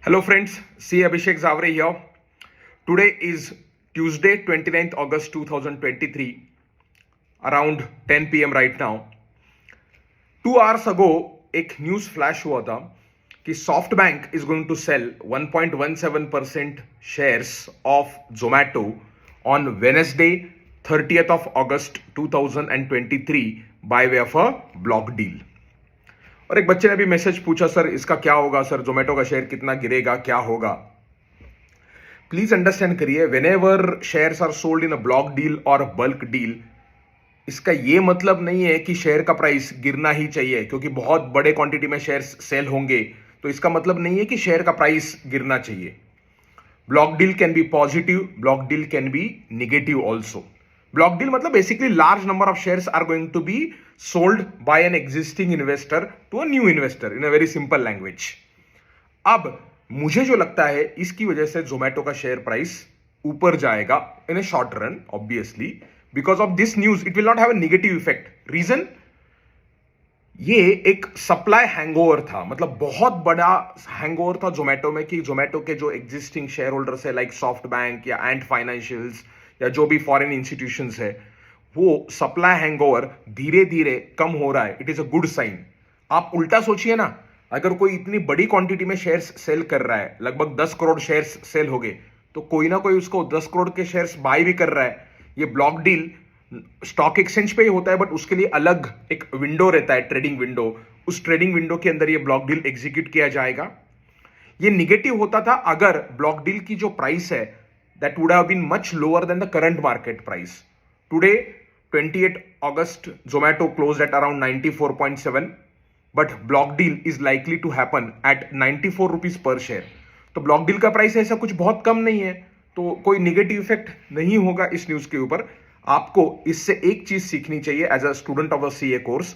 Hello friends, C. Abhishek Zavre here. Today is Tuesday, 29th August 2023, around 10 p.m. right now. 2 hours ago, एक news flash हुआ था कि SoftBank is going to sell 1.17% shares of Zomato on Wednesday 30th of August 2023 by way of a block deal. और एक बच्चे ने भी message पूछा, सर इसका क्या होगा, सर जोमेटो का शेयर कितना गिरेगा, क्या होगा. प्लीज अंडरस्टैंड करिए, whenever shares are sold in a block deal और बल्क डील, इसका यह मतलब नहीं है कि शेयर का प्राइस गिरना ही चाहिए क्योंकि बहुत बड़े क्वांटिटी में शेयर्स सेल होंगे, तो इसका मतलब नहीं है कि शेयर का प्राइस गिरना चाहिए. Block deal can be positive, block deal can be negative also. Block deal मतलब basically large number of shares are going to be sold by an existing investor to a new investor in a very simple language. अब मुझे जो लगता है इसकी वजह से जोमेटो का शेयर प्राइस ऊपर जाएगा in a short run, obviously because of this news. It will not have a negative effect. Reason, ये एक सप्लाई हैंगओवर था, मतलब बहुत बड़ा हैंगओवर था जोमेटो में कि जोमेटो के जो एग्जिस्टिंग शेयर होल्डर्स है लाइक सॉफ्ट बैंक या एंड फाइनेंशियल्स या जो भी फॉरेन इंस्टीट्यूशंस है, वो सप्लाई हैंगओवर धीरे धीरे कम हो रहा है. It is a good sign. आप उल्टा सोचिए ना, अगर कोई इतनी बड़ी क्वांटिटी में शेयर्स सेल कर रहा है, लगभग 10 करोड़ शेयर्स सेल हो गए, तो कोई ना कोई उसको 10 करोड़ के शेयर्स बाय भी कर रहा है. ये ब्लॉक डील स्टॉक एक्सचेंज पे ही होता है, बट उसके लिए अलग एक विंडो रहता है, ट्रेडिंग विंडो. उस ट्रेडिंग विंडो के अंदर ये ब्लॉक डील एग्जीक्यूट किया जाएगा. ये निगेटिव होता था अगर ब्लॉक डील की जो प्राइस है that would have been much lower than the current market price. Today, 28 August, Zomato closed at around 94.7, but block deal is likely to happen at 94 rupees per share. तो block deal का price ऐसा कुछ बहुत कम नहीं है, तो कोई negative effect नहीं होगा इस न्यूज के ऊपर. आपको इससे एक चीज सीखनी चाहिए as a student of a CA course,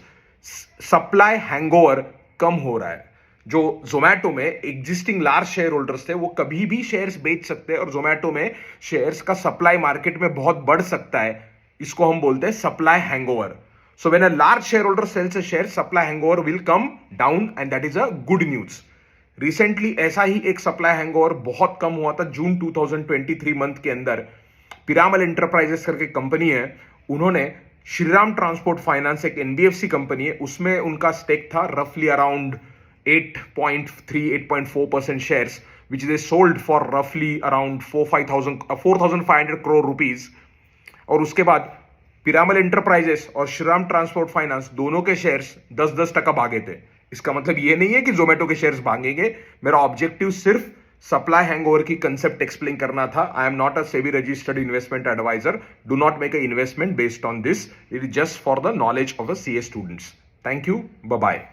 supply hangover कम हो रहा है. जो जोमेटो में एग्जिस्टिंग लार्ज शेयर होल्डर्स थे वो कभी भी शेयर्स बेच सकते हैं और जोमेटो में शेयर्स का सप्लाई मार्केट में बहुत बढ़ सकता है. इसको हम बोलते हैं supply hangover. So when a large shareholder sells a share, supply hangover will come down and that is a good news. Recently ऐसा ही एक सप्लाई हैंगओवर बहुत कम हुआ था जून 2023 मंथ के अंदर. पिरामल एंटरप्राइजेस करके कंपनी है, उन्होंने श्रीराम ट्रांसपोर्ट फाइनेंस, एक एनबीएफसी कंपनी है, उसमें उनका स्टेक था रफली around 8.4% shares, which they sold for roughly around 4,500 crore rupees. और उसके बाद पिरामल एंटरप्राइजेस और श्रीराम ट्रांसपोर्ट फाइनेंस दोनों के शेयर्स 10-10% भागे थे. इसका मतलब ये नहीं है कि जोमेटो के शेयर्स भागेंगे. मेरा ऑब्जेक्टिव सिर्फ सप्लाई हैंगओवर की कंसेप्ट एक्सप्लेन करना था. I am not a SEBI registered investment advisor. Do not make a investment based on this. It is just for the knowledge of the CA students. Thank you. Bye bye.